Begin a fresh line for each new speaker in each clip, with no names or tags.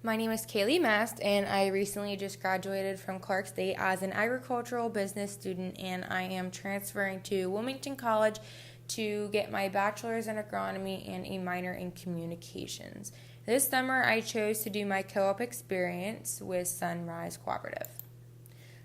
My name is Kaylee Mast, and I recently just graduated from Clark State as an agricultural business student, and I am transferring to Wilmington College to get my bachelor's in agronomy and a minor in communications. This summer, I chose to do my co-op experience with Sunrise Cooperative.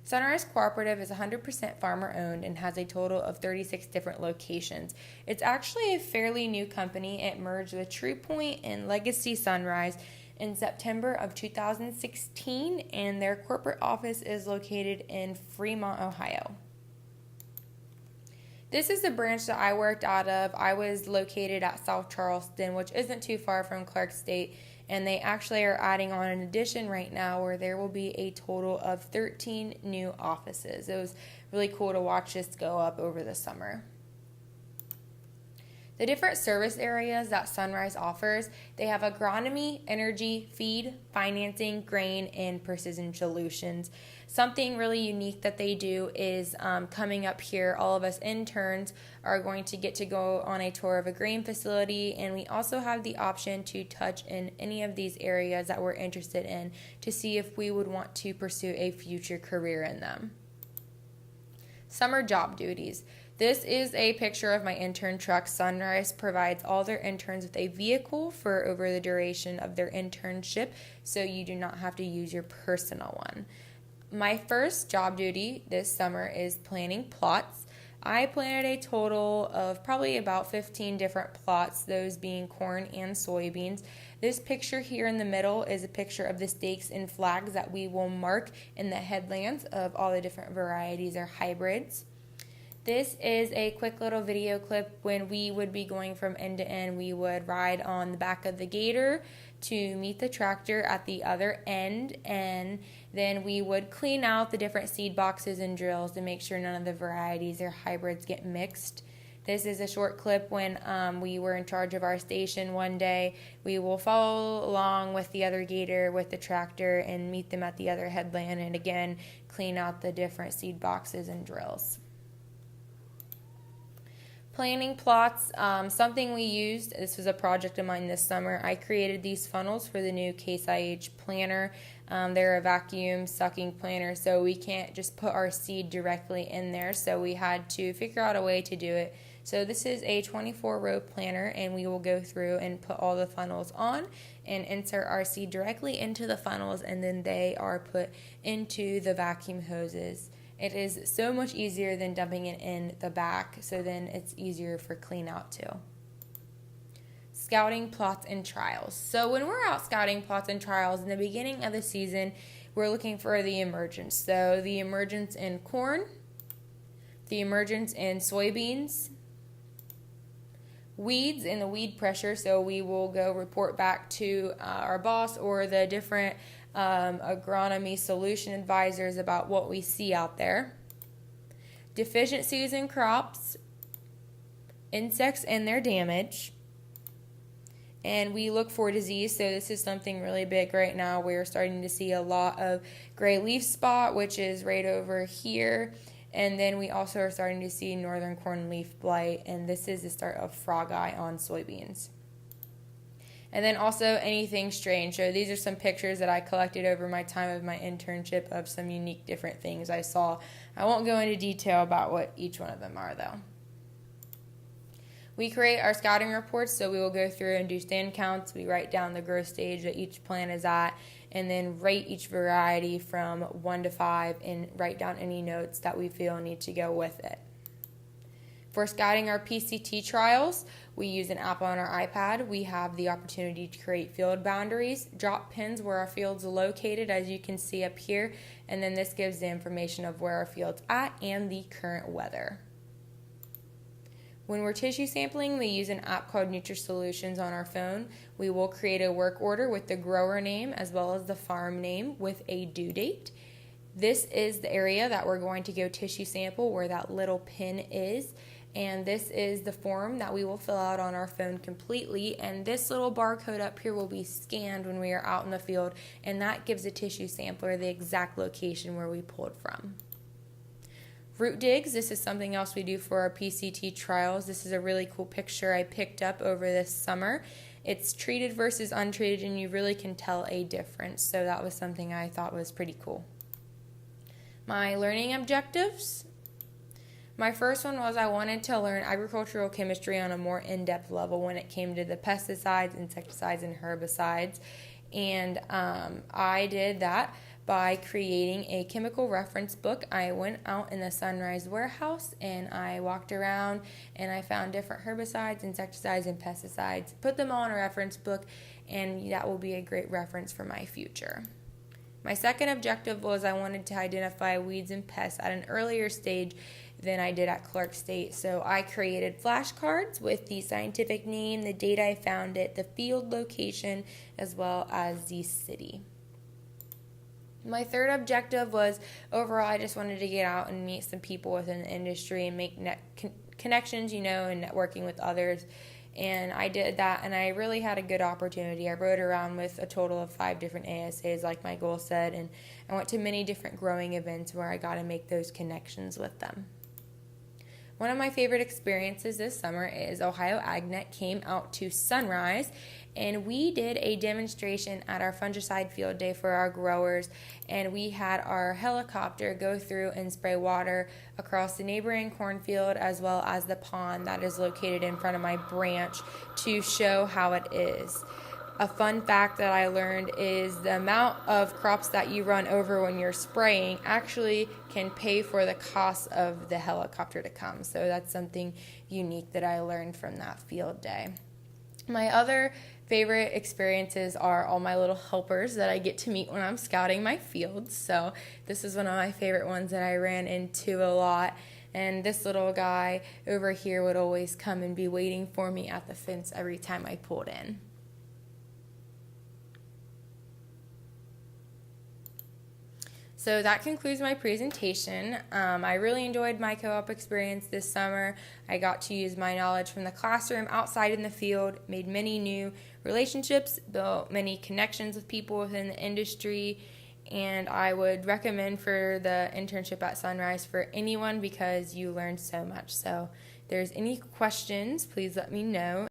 Sunrise Cooperative is 100% farmer owned and has a total of 36 different locations. It's actually a fairly new company. It merged with TruePoint and Legacy Sunrise in September of 2016, and their corporate office is located in Fremont, Ohio. This is the branch that I worked out of. I was located at South Charleston, which isn't too far from Clark State, and they actually are adding on an addition right now where there will be a total of 13 new offices. It was really cool to watch this go up over the summer. The different service areas that Sunrise offers, they have agronomy, energy, feed, financing, grain, and precision solutions. Something really unique that they do is coming up here, all of us interns are going to get to go on a tour of a grain facility, and we also have the option to touch in any of these areas that we're interested in to see if we would want to pursue a future career in them. Summer job duties. This is a picture of my intern truck. Sunrise provides all their interns with a vehicle for over the duration of their internship, so you do not have to use your personal one. My first job duty this summer is planting plots. I planted a total of probably about 15 different plots, those being corn and soybeans. This picture here in the middle is a picture of the stakes and flags that we will mark in the headlands of all the different varieties or hybrids. This is a quick little video clip when we would be going from end to end. We would ride on the back of the gator to meet the tractor at the other end, and then we would clean out the different seed boxes and drills to make sure none of the varieties or hybrids get mixed. This is a short clip when we were in charge of our station one day. We will follow along with the other gator with the tractor and meet them at the other headland, and again clean out the different seed boxes and drills. Planting plots, something we used, this was a project of mine this summer. I created these funnels for the new Case IH planter. They're a vacuum sucking planter, so we can't just put our seed directly in there, so we had to figure out a way to do it. So this is a 24-row planter, and we will go through and put all the funnels on and insert our seed directly into the funnels, and then they are put into the vacuum hoses. It is so much easier than dumping it in the back, so then it's easier for clean out too. Scouting plots and trials. So when we're out scouting plots and trials in the beginning of the season, we're looking for the emergence. So the emergence in corn, the emergence in soybeans, weeds and the weed pressure, so we will go report back to our boss or the different agronomy solution advisors about what we see out there. Deficiencies in crops, insects and their damage, and we look for disease. So this is something really big right now. We're starting to see a lot of gray leaf spot, which is right over here. And then we also are starting to see northern corn leaf blight, and this is the start of frog eye on soybeans. And then also anything strange. So these are some pictures that I collected over my time of my internship of some unique different things I saw. I won't go into detail about what each one of them are though. We create our scouting reports, so we will go through and do stand counts. We write down the growth stage that each plant is at, and then rate each variety from 1 to 5 and write down any notes that we feel need to go with it. For scouting our PCT trials, we use an app on our iPad. We have the opportunity to create field boundaries, drop pins where our field's located, as you can see up here, and then this gives the information of where our field's at and the current weather. When we're tissue sampling, we use an app called NutriSolutions on our phone. We will create a work order with the grower name as well as the farm name with a due date. This is the area that we're going to go tissue sample, where that little pin is. And this is the form that we will fill out on our phone completely, and this little barcode up here will be scanned when we are out in the field, and that gives the tissue sampler the exact location where we pulled from. Root digs, this is something else we do for our PCT trials. This is a really cool picture I picked up over this summer, it's treated versus untreated, and you really can tell a difference. So that was something I thought was pretty cool. My learning objectives. My first one was I wanted to learn agricultural chemistry on a more in-depth level when it came to the pesticides, insecticides, and herbicides. And I did that by creating a chemical reference book. I went out in the Sunrise warehouse and I walked around and I found different herbicides, insecticides, and pesticides, put them all in a reference book, and that will be a great reference for my future. My second objective was I wanted to identify weeds and pests at an earlier stage than I did at Clark State. So I created flashcards with the scientific name, the date I found it, the field location, as well as the city. My third objective was overall I just wanted to get out and meet some people within the industry and make connections, and networking with others. And I did that, and I really had a good opportunity. I rode around with a total of 5 different ASAs, like my goal said, and I went to many different growing events where I got to make those connections with them. One of my favorite experiences this summer is Ohio AgNet came out to Sunrise, and we did a demonstration at our fungicide field day for our growers, and we had our helicopter go through and spray water across the neighboring cornfield as well as the pond that is located in front of my branch to show how it is. A fun fact that I learned is the amount of crops that you run over when you're spraying actually can pay for the cost of the helicopter to come. So that's something unique that I learned from that field day. My other favorite experiences are all my little helpers that I get to meet when I'm scouting my fields. So this is one of my favorite ones that I ran into a lot. And this little guy over here would always come and be waiting for me at the fence every time I pulled in. So that concludes my presentation. I really enjoyed my co-op experience this summer. I got to use my knowledge from the classroom outside in the field, made many new relationships, built many connections with people within the industry, and I would recommend for the internship at Sunrise for anyone because you learn so much. So if there's any questions, please let me know.